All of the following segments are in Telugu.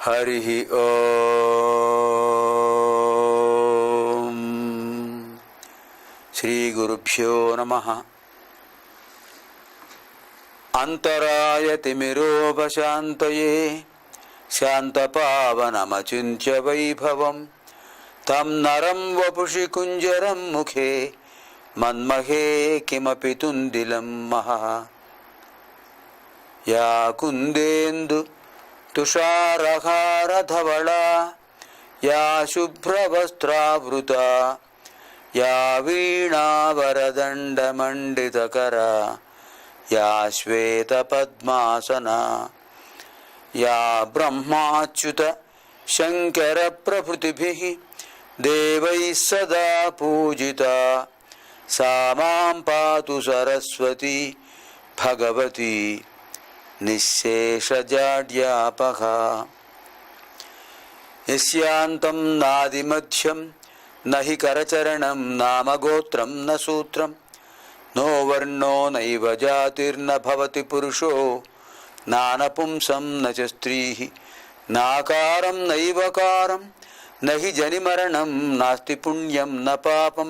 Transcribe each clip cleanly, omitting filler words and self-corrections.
హరి ఓం. శ్రీ గురుభ్యో నమః. అంతరాయ తిమిరోపశాంతయే శాంతపావనమచింత్య వైభవం తం నరం వపుషి కుంజరం ముఖే మన్మహే కిమపి తుందిలం మహః. యా కుందేందు తుషారహారధవళా యా శుభ్రవస్త్రావృతా యా వీణావరదండమండితకరా యా శ్వేతపద్మాసనా యా బ్రహ్మాచ్యుత శంకర ప్రభృతిభిః దేవైః సదా పూజితా సా మాం పాతు సరస్వతి భగవతి నిశ్శేషజాడ్యాపః. యస్యాంతం నాదిమధ్యం నహి కరచరణం నామగోత్రం న సూత్రం నో వర్ణో నైవ జాతిర్న భవతి పురుషో నానపుంసం న చ స్త్రీః నాకారం నైవకారం నహి జనిమరణం నాస్తి పుణ్యం న పాపం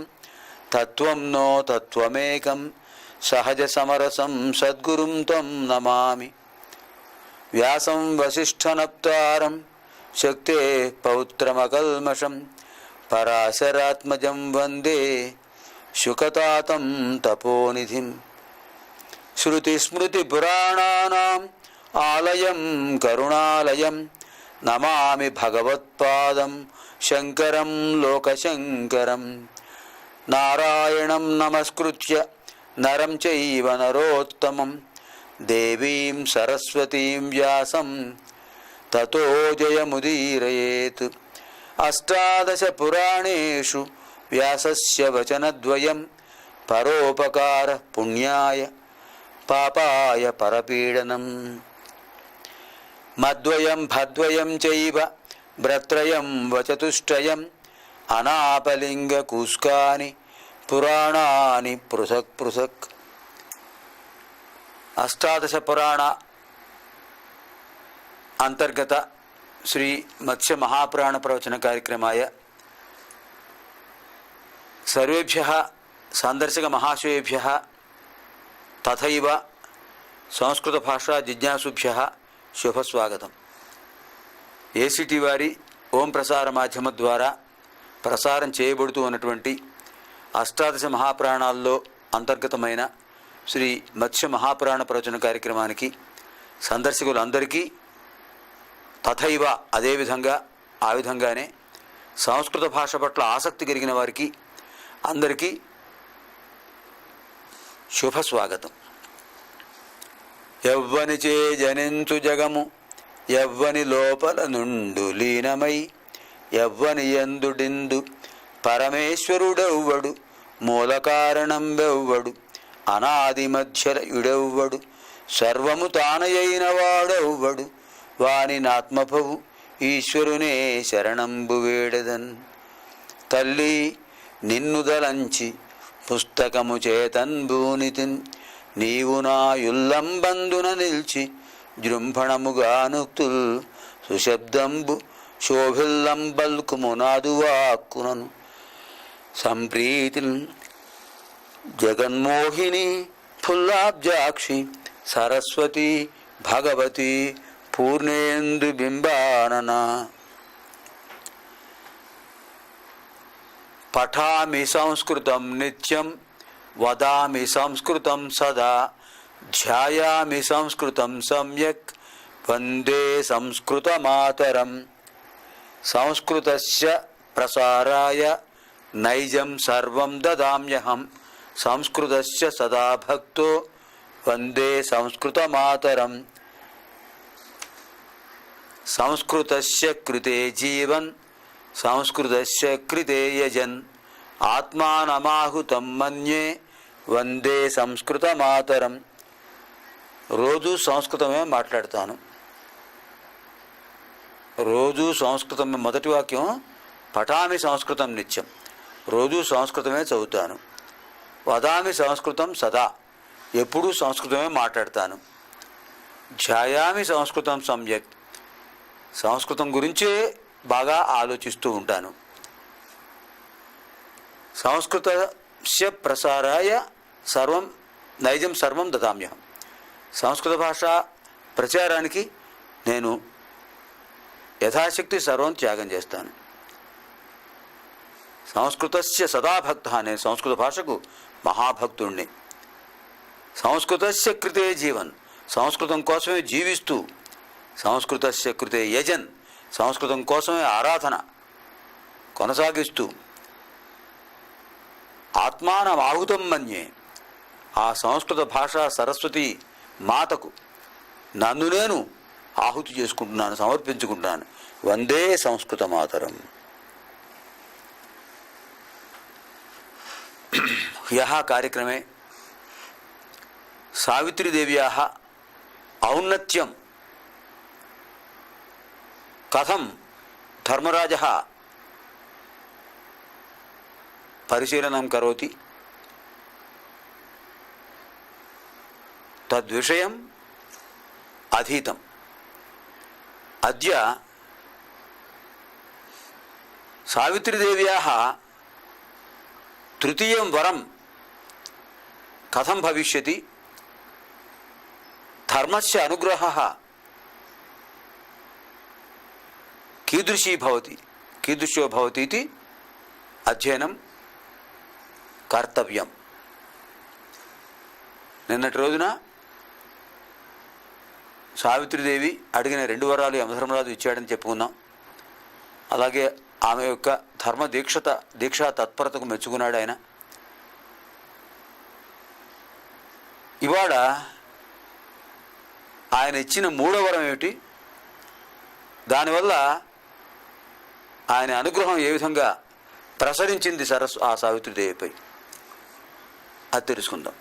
తత్వం నో తత్వమేకం సహజ సమరసం సద్గురుం త్వం నమామి. వ్యాసం వసిష్ఠనప్తారం శక్తే పౌత్రమకల్మషం పరాశరాత్మజం వందే శుకతాతం తపోనిధిం. శృతిస్మృతిపురాణానాం ఆలయం కరుణాలయం నమామి భగవత్పాదం శంకరం లోకశంకరం. నారాయణం నమస్కృత్య నరం చైవ నరోత్తమం దేవీం సరస్వతీం వ్యాసం తతో జయముదీరయేత్. అష్టాదశ పురాణేషు వ్యాసస్య వచనద్వయం పరోపకార పుణ్యాయ పాపాయ పరపీడనం. మద్వయం భద్వయం చైవ భ్రత్రయం వచతుష్టయం అనాపలింగ కూస్కాని పురాణాని పృథక్ పృథక్. అష్టాదశ పురాణ అంతర్గత శ్రీ మత్స్య మహాపురాణ ప్రవచన కార్యక్రమాయ సర్వేభ్యః సాందర్శక మహాశయేభ్యః తథైవ సంస్కృత భాషా జిజ్ఞాసుభ్యః శుభస్వాగతం. ఏసీటీ వారి ఓం ప్రసార మాధ్యమం ద్వారా ప్రసారం చేయబడుతూ ఉన్నటువంటి అష్టాదశ మహాపురాణాల్లో అంతర్గతమైన శ్రీ మత్స్య మహాపురాణ ప్రవచన కార్యక్రమానికి సందర్శకులందరికీ తథైవ అదేవిధంగా ఆ విధంగానే సంస్కృత భాష పట్ల ఆసక్తి కలిగిన వారికి అందరికీ శుభస్వాగతం. యవ్వని చే జనించు జగము యవ్వని లోపల నుండు లీనమై యవ్వని యందుడిందు పరమేశ్వరుడెవ్వడు మూల కారణం వెవ్వడు అనాది మధ్యయుడెవ్వడు సర్వము తానయైన వాడెవ్వడు వాని నాత్మభవు ఈశ్వరునే శరణంబు వేడెదన్. తల్లి నిన్నుదలంచి పుస్తకము చేతన్భూనితిన్ నీవు నా యుల్లంబందున నిల్చి జృంభణముగానుక్తుల్ సుశబ్దంబు శోభిల్లంబల్కుము నాదువాక్కునను సంప్రీతిల్ జగన్మోహిని ఫుల్లాబ్జాక్షి సరస్వతి భగవతి పూర్ణేందు బింబానన. పఠామి సంస్కృతం నిత్యం వదామి సంస్కృతం సదా ధ్యాయామి సంస్కృతం సమ్యక్ వందే సంస్కృతమాతరం. సంస్కృతస్య ప్రసారాయ నైజం సర్వం దదామ్యహం సంస్కృతస్య సదా భక్తో వందే సంస్కృతమాతరం. సంస్కృతస్య కృతే జీవన్ సంస్కృతస్య కృతే యజన్ ఆత్మానమాహుతం మన్యే వందే సంస్కృతమాతరం. రోజు సంస్కృతమే మాట్లాడతాను. రోజు సంస్కృతమే. మొదటి వాక్యం పఠామి సంస్కృతం నిత్యం, రోజు సంస్కృతమే చదువుతాను. వదామి సంస్కృతం సదా, ఎప్పుడూ సంస్కృతమే మాట్లాడతాను. ధ్యాయామి సంస్కృతం సమ్యక్, సంస్కృతం గురించే బాగా ఆలోచిస్తూ ఉంటాను. సంస్కృతస్య ప్రసారాయ సర్వం నైజం సర్వం దదామ్యహం. సంస్కృత భాష ప్రచారానికి నేను యథాశక్తి సర్వం త్యాగం చేస్తాను. సంస్కృతస్య సదాభక్త, నేను సంస్కృత భాషకు మహాభక్తుణ్ణి. సంస్కృతస్య కృతే జీవన్, సంస్కృతం కోసమే జీవిస్తూ, సంస్కృతస్య కృతే యజన్, సంస్కృతం కోసమే ఆరాధన కొనసాగిస్తూ, ఆత్మానం ఆహుతం మన్యే, ఆ సంస్కృత భాషా సరస్వతి మాతకు నన్ను నేను ఆహుతి చేసుకుంటున్నాను, సమర్పించుకుంటున్నాను. వందే సంస్కృత మాతరం. హ్యః కార్యక్రమే సావిత్రీదేవ్యాः ఔన్నత్యం కథం ధర్మరాజः పరిశీలనం కరోతి తద్విషయం అధీతం. అద్య సావిత్రీదేవ్యాः తృతీయం వరం కథం భవిష్యతి, ధర్మస్య అనుగ్రహः కీదృశో భవతి ఇది అధ్యయనం కర్తవ్యం. నిన్నటి రోజున సావిత్రీదేవి అడిగిన 2 వరాలు యమధర్మరాజు ఇచ్చాడని చెప్పుకున్నాం. అలాగే ఆమె యొక్క ధర్మ దీక్షా తత్పరతకు మెచ్చుకున్నాడు ఆయన. ఇవాళ ఆయన ఇచ్చిన 3వ వరం ఏమిటి, దానివల్ల ఆయన అనుగ్రహం ఏ విధంగా ప్రసరించింది ఆ సావిత్రీదేవిపై, అది తెలుసుకుందాం.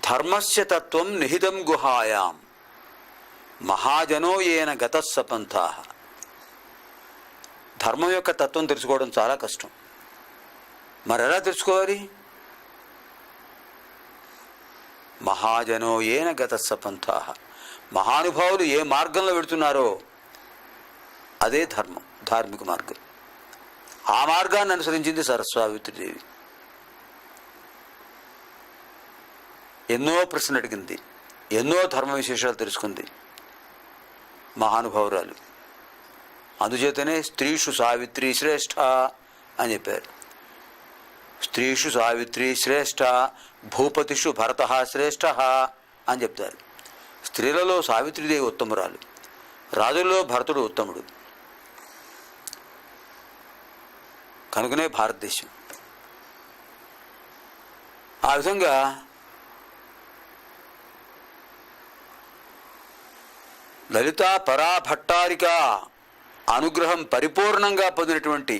ధర్మస్య తత్వం నిహితం గుహాయాం మహాజనో ఏన గతస్స పంథాః. ధర్మం యొక్క తత్వం తెలుసుకోవడం చాలా కష్టం. మరి ఎలా తెలుసుకోవాలి? మహాజనో ఏన గతస్స పంథాః, మహానుభావులు ఏ మార్గంలో వెళుతున్నారో అదే ధర్మం, ధార్మిక మార్గం. ఆ మార్గాన్ని అనుసరించింది సావిత్రీదేవి. ఎన్నో ప్రశ్నలు అడిగింది, ఎన్నో ధర్మ విశేషాలు తెలుసుకుంది మహానుభావురాలు. అందుచేతనే స్త్రీషు సావిత్రి శ్రేష్ఠ అని చెప్పారు. స్త్రీషు సావిత్రి శ్రేష్ఠ, భూపతిషు భరత శ్రేష్ఠ అని చెప్తారు. స్త్రీలలో సావిత్రీదేవి ఉత్తమురాలు, రాజుల్లో భరతుడు ఉత్తముడు. కనుకనే భారతదేశం. ఆ విధంగా లలితా పరాభట్టారిక అనుగ్రహం పరిపూర్ణంగా పొందినటువంటి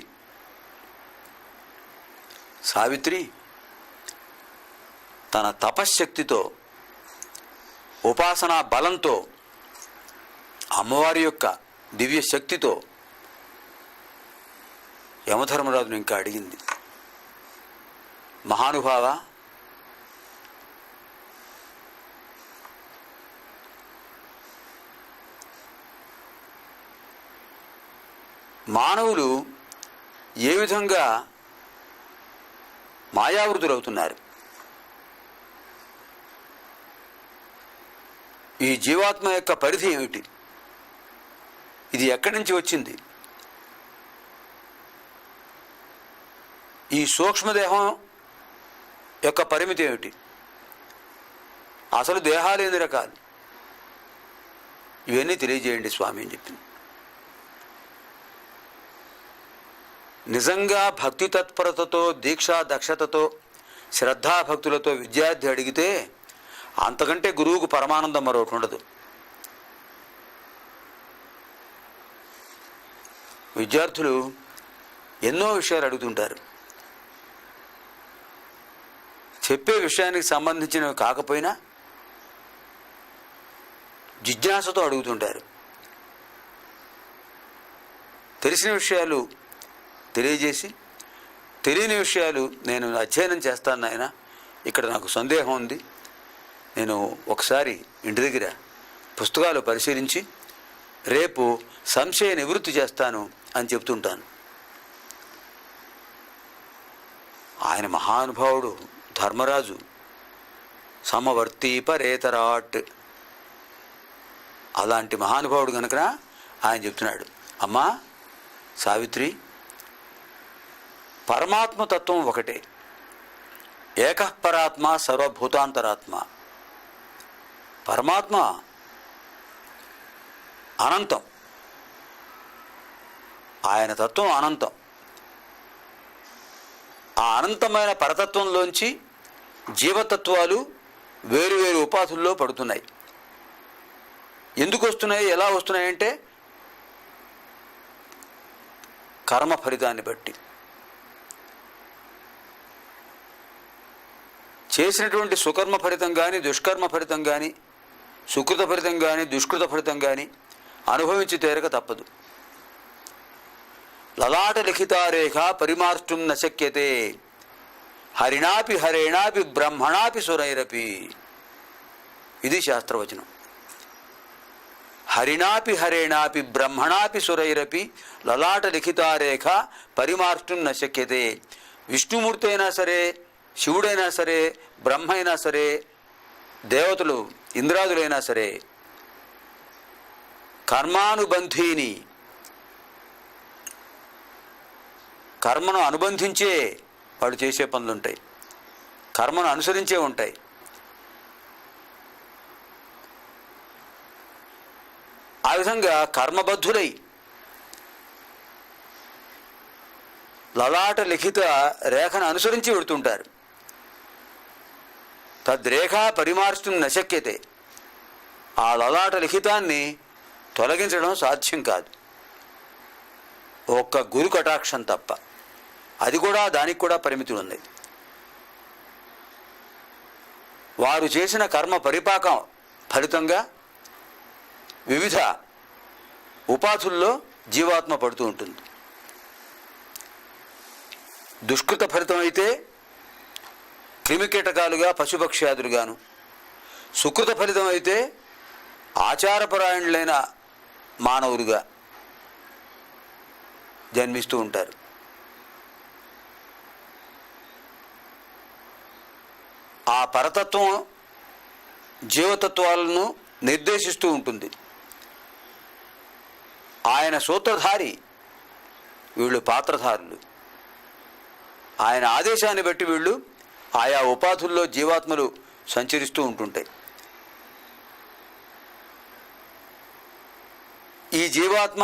సావిత్రి తన తపశ్శక్తితో, ఉపాసనా బలంతో, అమ్మవారి యొక్క దివ్య శక్తితో యమధర్మరాజును ఇంకా అడిగింది, మహానుభావ, మానవులు ఏ విధంగా మాయావృతులవుతున్నారు, ఈ జీవాత్మ యొక్క పరిధి ఏమిటి, ఇది ఎక్కడి నుంచి వచ్చింది, ఈ సూక్ష్మదేహం యొక్క పరిమితి ఏమిటి, అసలు దేహాలు ఎన్ని రకాలు, ఇవన్నీ తెలియజేయండి స్వామి అని చెప్పింది. నిజంగా భక్తి తత్పరతతో, దీక్షా దక్షతతో, శ్రద్ధాభక్తులతో విద్యార్థి అడిగితే అంతకంటే గురువుకు పరమానందం మరొకటి ఉండదు. విద్యార్థులు ఎన్నో విషయాలు అడుగుతుంటారు. చెప్పే విషయానికి సంబంధించినవి కాకపోయినా జిజ్ఞాసతో అడుగుతుంటారు. తెలిసిన విషయాలు తెలియజేసి తెలియని విషయాలు నేను అధ్యయనం చేస్తాను నాయన. ఇక్కడ నాకు సందేహం ఉంది, నేను ఒకసారి ఇంటి దగ్గర పుస్తకాలు పరిశీలించి రేపు సంశయ నివృత్తి చేస్తాను అని చెప్తుంటాను. ఆయన మహానుభావుడు ధర్మరాజు, సమవర్తి పరేతరాట్. అలాంటి మహానుభావుడు కనుక ఆయన చెప్తున్నాడు, అమ్మా సావిత్రి, పరమాత్మతత్వం ఒకటే, ఏకపరాత్మ సర్వభూతాంతరాత్మ. పరమాత్మ అనంతం, ఆయన తత్వం అనంతం. ఆ అనంతమైన పరతత్వంలోంచి జీవతత్వాలు వేరువేరు ఉపాధుల్లో పడుతున్నాయి. ఎందుకు వస్తున్నాయి, ఎలా వస్తున్నాయంటే కర్మ ఫలితాన్ని బట్టి. చేసినటువంటి సుకర్మ ఫలితం కానీ, దుష్కర్మ ఫలితం కానీ, సుకృత ఫలితం కానీ, దుష్కృత ఫలితం కానీ అనుభవించి తీరక తప్పదు. లలాట లిఖితారేఖ పరిమార్చుం నశక్యతే, హరిణాపి హరేణాపి బ్రహ్మణాపి సురైరపి. ఇది శాస్త్రవచనం. హరిణాపి హరేణాపి బ్రహ్మణాపి సురైరపి లలాట లిఖితారేఖ పరిమార్చుం నశక్యతే. విష్ణుమూర్తి అయినా సరే, శివుడైనా సరే, బ్రహ్మ అయినా సరే, దేవతలు ఇంద్రాదులైనా సరే, కర్మానుబంధీని, కర్మను అనుబంధించే వాళ్ళు చేసే పనులుంటాయి, కర్మను అనుసరించే ఉంటాయి. ఆ విధంగా కర్మబద్ధులై లలాట లిఖిత రేఖను అనుసరించి వెడుతుంటారు. తద్రేఖా పరిమార్చడం నశక్యతే. ఆ లలాట లిఖితాన్ని తొలగించడం సాధ్యం కాదు, ఒక్క గురు కటాక్షం తప్ప. అది కూడా, దానికి కూడా పరిమితి ఉంది. వారు చేసిన కర్మ పరిపాకం ఫలితంగా వివిధ ఉపాధుల్లో జీవాత్మ పడుతూ ఉంటుంది. దుష్కృత ఫలితం అయితే క్రిమికీటకాలుగా, పశుపక్ష్యాదులుగాను, సుకృత ఫలితం అయితే ఆచారపరాయణులైన మానవులుగా జన్మిస్తూ ఉంటారు. ఆ పరతత్వం జీవతత్వాలను నిర్దేశిస్తూ ఉంటుంది. ఆయన సూత్రధారి, వీళ్ళు పాత్రధారులు. ఆయన ఆదేశాన్ని బట్టి వీళ్ళు ఆయా ఉపాధుల్లో జీవాత్మలు సంచరిస్తూ ఉంటుంటాయి. ఈ జీవాత్మ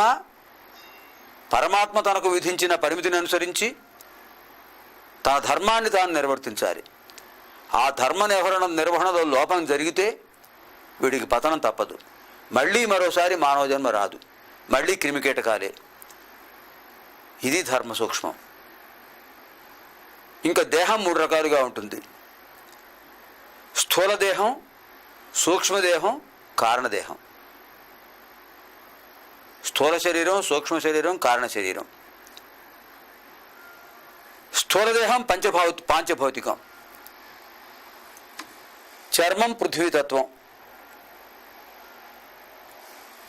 పరమాత్మ తనకు విధించిన పరిమితిని అనుసరించి తన ధర్మాన్ని తాను నిర్వర్తించాలి. ఆ ధర్మ నిర్వహణలో లోపం జరిగితే వీడికి పతనం తప్పదు. మళ్ళీ మరోసారి మానవ జన్మ రాదు, మళ్ళీ క్రిమికీటకాలే. ఇది ధర్మ సూక్ష్మం. ఇంకా దేహం 3 రకాలుగా ఉంటుంది: స్థూల దేహం, సూక్ష్మదేహం, కారణదేహం. స్థూల శరీరం, సూక్ష్మ శరీరం, కారణ శరీరం. స్థూలదేహం పాంచభౌతికం. చర్మం పృథ్వీతత్వం.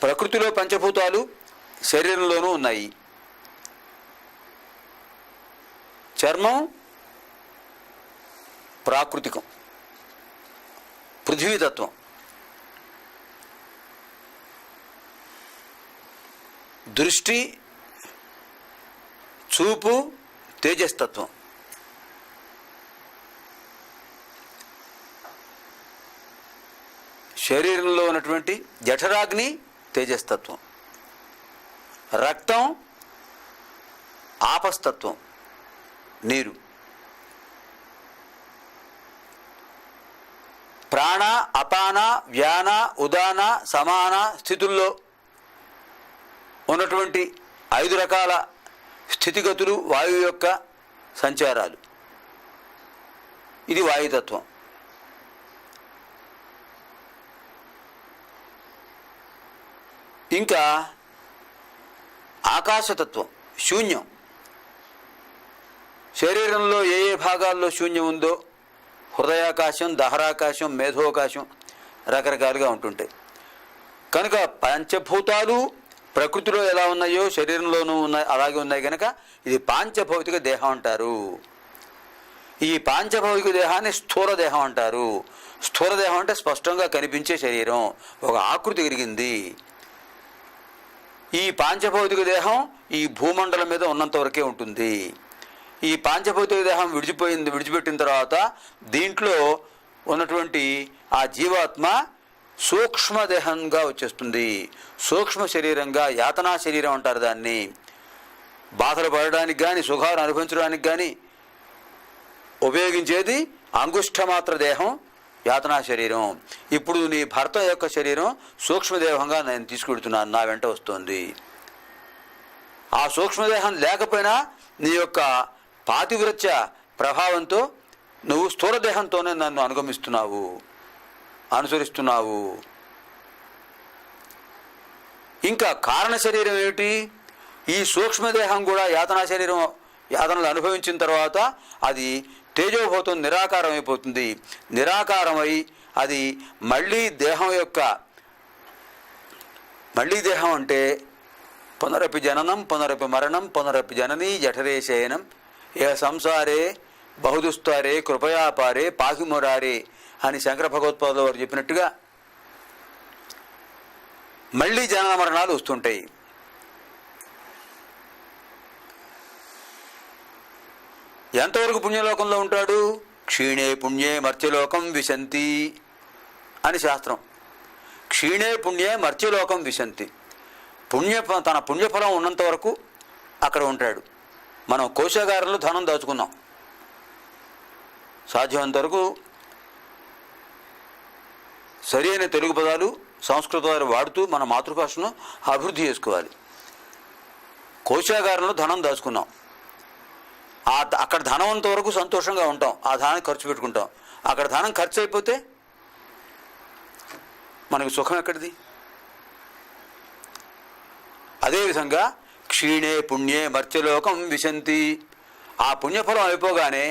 ప్రకృతిలో పంచభూతాలు శరీరంలోనూ ఉన్నాయి. చర్మం ప్రాకృతికం, పృథ్వీతత్వం. దృష్టి, చూపు తేజస్తత్వం. శరీరంలో ఉన్నటువంటి జఠరాగ్ని తేజస్తత్వం. రక్తం ఆపస్తత్వం, నీరు. ప్రాణ, అపాన, వ్యాన, ఉదాన, సమాన స్థితుల్లో ఉన్నటువంటి 5 రకాల స్థితిగతులు వాయువు యొక్క సంచారాలు. ఇది వాయుతత్వం. ఇంకా ఆకాశతత్వం, శూన్యం. శరీరంలో ఏ ఏ భాగాల్లో శూన్యం ఉందో హృదయాకాశం, దహరాకాశం, మేధోకాశం రకరకాలుగా ఉంటుంటాయి. కనుక పంచభూతాలు ప్రకృతిలో ఎలా ఉన్నాయో శరీరంలోనూ ఉన్నాయి, అలాగే ఉన్నాయి. కనుక ఇది పాంచభౌతిక దేహం అంటారు. ఈ పాంచభౌతిక దేహాన్ని స్థూల దేహం అంటారు. స్థూల దేహం అంటే స్పష్టంగా కనిపించే శరీరం, ఒక ఆకృతి కలిగింది. ఈ పాంచభౌతిక దేహం ఈ భూమండలం మీద ఉన్నంత వరకే ఉంటుంది. ఈ పాంచభౌతిక దేహం విడిచిపెట్టిన తర్వాత దీంట్లో ఉన్నటువంటి ఆ జీవాత్మ సూక్ష్మదేహంగా వచ్చేస్తుంది. సూక్ష్మ శరీరంగా, యాతనా శరీరం అంటారు దాన్ని. బాధలు పడడానికి కానీ సుఖాలు అనుభవించడానికి కానీ ఉపయోగించేది అంగుష్ఠమాత్ర దేహం, యాతనా శరీరం. ఇప్పుడు నీ భర్త యొక్క శరీరం సూక్ష్మదేహంగా నేను తీసుకెడుతున్నాను, నా వెంట వస్తుంది. ఆ సూక్ష్మదేహం లేకపోయినా నీ యొక్క పాతివ్రత్య ప్రభావంతో నువ్వు స్థూలదేహంతోనే నన్ను అనుగమిస్తున్నావు, అనుసరిస్తున్నావు. ఇంకా కారణ శరీరం ఏమిటి? ఈ సూక్ష్మదేహం కూడా యాతనా శరీరం యాతనలు అనుభవించిన తర్వాత అది తేజోభూతం నిరాకారం అయిపోతుంది. నిరాకారమై అది మళ్ళీ దేహం అంటే పునరపి జననం పునరపి మరణం పునరపి జననీ జఠరే శయనం ఏ సంసారే బహుదుస్తారే కృపయాపారే పాహిమురారే అని శంకర భగవత్పాదులు వారు చెప్పినట్టుగా మళ్ళీ జనన మరణాలు వస్తుంటాయి. ఎంతవరకు పుణ్యలోకంలో ఉంటాడు? క్షీణే పుణ్యే మర్త్యలోకం విశంతి అని శాస్త్రం. క్షీణే పుణ్యే మర్త్యలోకం విశంతి. తన పుణ్యఫలం ఉన్నంత వరకు అక్కడ ఉంటాడు. మనం కోశాగారంలో ధనం దాచుకున్నాం. సాధ్యమైనంత వరకు సరైన తెలుగు పదాలు సంస్కృత పదాలు వాడుతూ మన మాతృభాషను అభివృద్ధి చేసుకోవాలి. కోశాగారంలో ధనం దాచుకున్నాం. అక్కడ ధనం ఉన్నంత వరకు సంతోషంగా ఉంటాం, ఆ ధనాన్ని ఖర్చు పెట్టుకుంటాం. అక్కడ ధనం ఖర్చు అయిపోతే మనకు సుఖం ఎక్కడిది? అదేవిధంగా క్షీణే పుణ్యే మర్త్యలోకం విశంతి. ఆ పుణ్యఫలం అయిపోగానే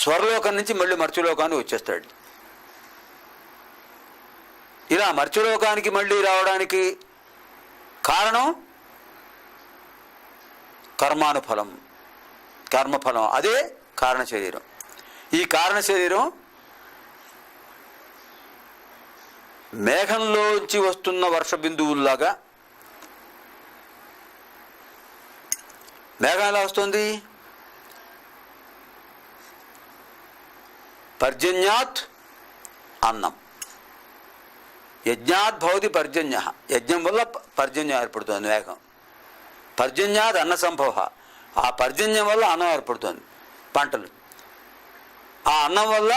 స్వర్లోకం నుంచి మళ్ళీ మర్త్యలోకానికి వచ్చేస్తాడు. ఇలా మర్త్యలోకానికి మళ్ళీ రావడానికి కారణం కర్మఫలం. అదే కారణ శరీరం. ఈ కారణ శరీరం మేఘంలోంచి వస్తున్న వర్ష బిందువుల్లాగా. మేఘం ఎలా వస్తుంది? పర్జన్యాత్ అన్నం, యజ్ఞాత్ భవతి పర్జన్య. యజ్ఞం వల్ల పర్జన్యం ఏర్పడుతుంది మేఘం. పర్జన్యాత్ అన్న సంభవ. ఆ పర్జన్యం వల్ల అన్నం ఏర్పడుతుంది, పంటలు. ఆ అన్నం వల్ల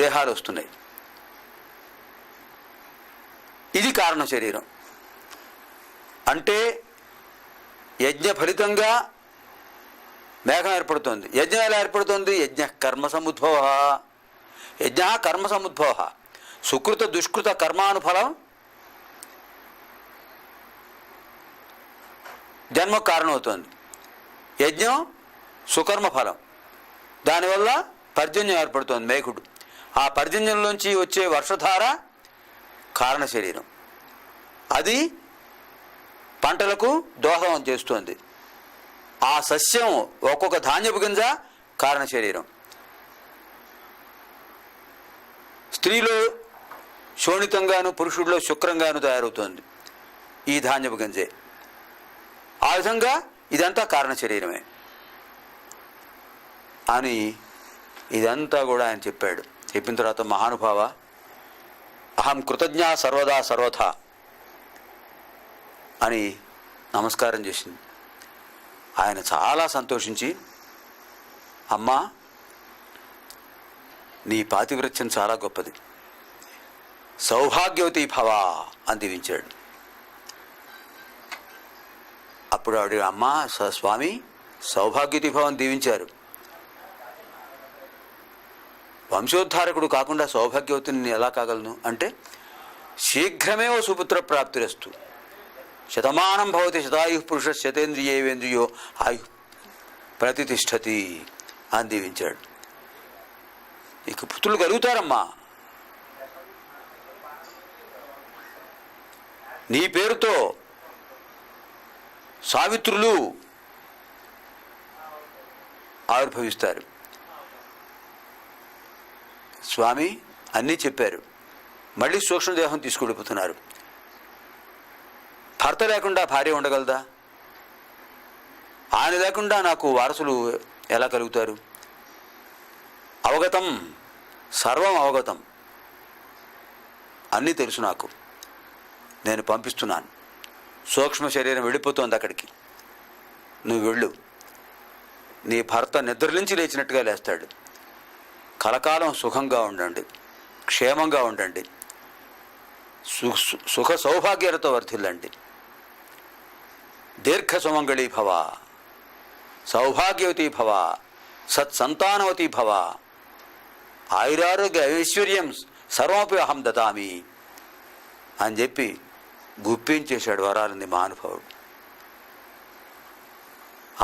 దేహాలు వస్తున్నాయి. ఇది కారణ శరీరం. అంటే యజ్ఞ ఫలితంగా మేఘం ఏర్పడుతుంది. యజ్ఞం ఎలా ఏర్పడుతుంది? యజ్ఞ కర్మ సముద్భవ. సుకృత దుష్కృత కర్మానుఫలం జన్మకు కారణమవుతుంది. యజ్ఞం సుకర్మ ఫలం. దానివల్ల పర్జన్యం ఏర్పడుతుంది, మేఘుడు. ఆ పర్జన్యంలోంచి వచ్చే వర్షధార కారణ శరీరం. అది పంటలకు దోహదం చేస్తుంది. ఆ సస్యం ఒక్కొక్క ధాన్యపు గింజ కారణ శరీరం. స్త్రీలో శోణితంగాను పురుషుడిలో శుక్రంగాను తయారవుతుంది ఈ ధాన్యపు గింజే. ఆ విధంగా ఇదంతా కారణ శరీరమే అని ఇదంతా కూడా ఆయన చెప్పాడు. చెప్పిన తర్వాత మహానుభావ అహం కృతజ్ఞ సర్వదా సర్వథా అని నమస్కారం చేసింది. ఆయన చాలా సంతోషించి, అమ్మా నీ పాతివ్రత్యం చాలా గొప్పది, సౌభాగ్యవతి భవ అని దీవించాడు. అప్పుడు ఆవిడ, అమ్మ స్వామి సౌభాగ్యవతి భవని దీవించారు, వంశోద్ధారకుడు కాకుండా సౌభాగ్యవతిని ఎలా కాగలను అంటే శీఘ్రమే ఓ సుపుత్ర ప్రాప్తిరస్తు, శతమానం భవతి శతాయు పురుష శతేంద్రియేంద్రియో ఆయు ప్రతిష్టతి అని దీవించాడు. ఇక పుత్రులు కలుగుతారమ్మా. నీ పేరుతో సావిత్రులు ఆవిర్భవిస్తారు. స్వామి అన్నీ చెప్పారు. మళ్ళీ సూక్ష్మదేహం తీసుకెళ్ళిపోతున్నారు. భర్త లేకుండా భార్య ఉండగలదా? ఆయన లేకుండా నాకు వారసులు ఎలా కలుగుతారు? అవగతం, సర్వం అవగతం, అన్నీ తెలుసు నాకు. నేను పంపిస్తున్నాను. సూక్ష్మ శరీరం వెళ్ళిపోతుంది అక్కడికి. నువ్వు వెళ్ళు. నీ భర్త నిద్రలించి లేచినట్టుగా లేస్తాడు. కలకాలం సుఖంగా ఉండండి, క్షేమంగా ఉండండి, సుఖ సౌభాగ్యాలతో వర్ధిల్లండి. దీర్ఘ సుమంగళీ భవ, సౌభాగ్యవతీ భవ, సత్సంతానవతీ భవ, ఆయురారోగ్య ఐశ్వర్యం సర్వమపి అహం దదామి అని చెప్పి గుప్పించేశాడు వరాలని మహానుభావుడు.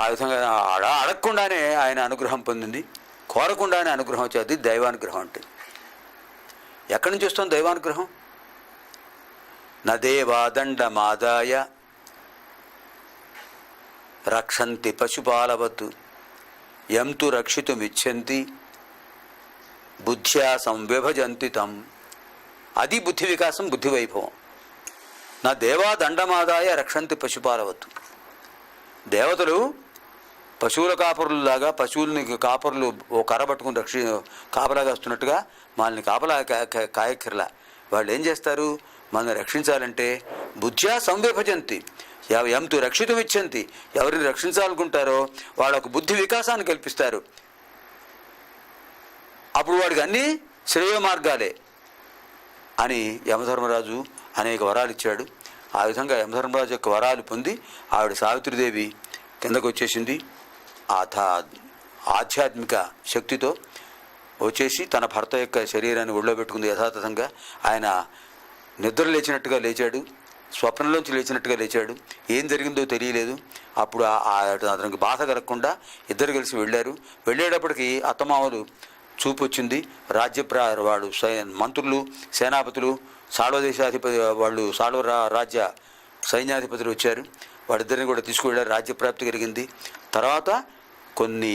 ఆ విధంగా అడగకుండానే ఆయన అనుగ్రహం పొందింది, కోరకుండానే అనుగ్రహం వచ్చేది దైవానుగ్రహం అంటే. ఎక్కడి నుంచి వస్తుంది దైవానుగ్రహం? నదేవాదండమాదాయ రక్షంతి పశుపాలవత్ యం తు రక్షితుమిచ్చంతి బుద్ధ్యా సంవిభజంతి తం. అది బుద్ధి వికాసం, బుద్ధి వైభవం. నా దేవాదండమాదాయ రక్షంతి పశుపాలవత్. దేవతలు పశువుల కాపరులాగా, పశువుల్ని కాపరులు ఓ కర్ర పట్టుకుని కాపలాగా వస్తున్నట్టుగా మనల్ని కాపలా కాయక్కర్లా. వాళ్ళు ఏం చేస్తారు? మనల్ని రక్షించాలంటే బుద్ధ్యా సంవిభజంతి ఎంతు రక్షితుమిచ్చంతి. ఎవరిని రక్షించాలనుకుంటారో వాళ్ళకు బుద్ధి వికాసాన్ని కల్పిస్తారు. అప్పుడు వాడికి అన్నీ శ్రేయ మార్గాలే అని యమధర్మరాజు అనేక వరాలు ఇచ్చాడు. ఆ విధంగా యమధర్మరాజు యొక్క వరాలు పొంది ఆవిడ సావిత్రిదేవి కిందకు వచ్చేసింది. ఆధ్యాత్మిక శక్తితో వచ్చేసి తన భర్త యొక్క శరీరాన్ని ఒళ్ళో పెట్టుకుంది యథాతథంగా. ఆయన నిద్ర లేచినట్టుగా లేచాడు, స్వప్నంలోంచి లేచినట్టుగా లేచాడు. ఏం జరిగిందో తెలియలేదు. అప్పుడు అతనికి బాధ కలగకుండా ఇద్దరు కలిసి వెళ్ళారు. వెళ్ళేటప్పటికి అత్తమామలు చూపు వచ్చింది. వాడు మంత్రులు, సేనాపతులు, సాళవ దేశాధిపతి వాళ్ళు, సాళవ రాజ్య సైన్యాధిపతులు వచ్చారు. వాడిద్దరిని కూడా తీసుకువెళ్ళారు. రాజ్యప్రాప్తి కలిగింది. తర్వాత కొన్ని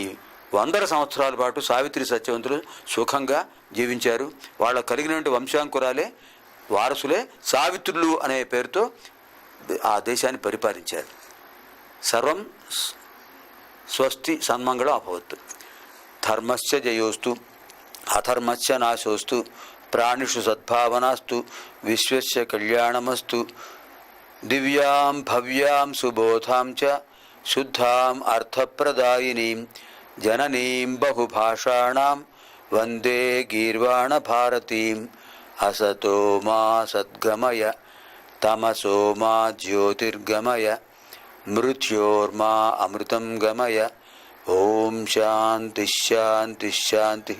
100 సంవత్సరాల పాటు సావిత్రి సత్యవంతులు సుఖంగా జీవించారు. వాళ్ళకు కలిగినటువంటి వంశాంకురాలే, వారసులే సావిత్రులు అనే పేరుతో ఆ దేశాన్ని పరిపాలించారు. సర్వం స్వస్తి సన్మంగళం అభవత్తు. ధర్మశ్చ జయోస్తు అధర్మశ్చ నాశోస్తు ప్రాణిషు సద్భావనాస్తు విశ్వస్య కళ్యాణమస్తు. దివ్యాం భవ్యాం సుబోధాం చ శుద్ధాం అర్థప్రదాయినీం జననీం బహుభాషాణాం వందే గీర్వాణ భారతీం. అసతో మా సద్గమయ తమసో మా జ్యోతిర్గమయ మృత్యోర్మా అమృతం గమయ. ఓం శాంతి శాంతి శాంతి.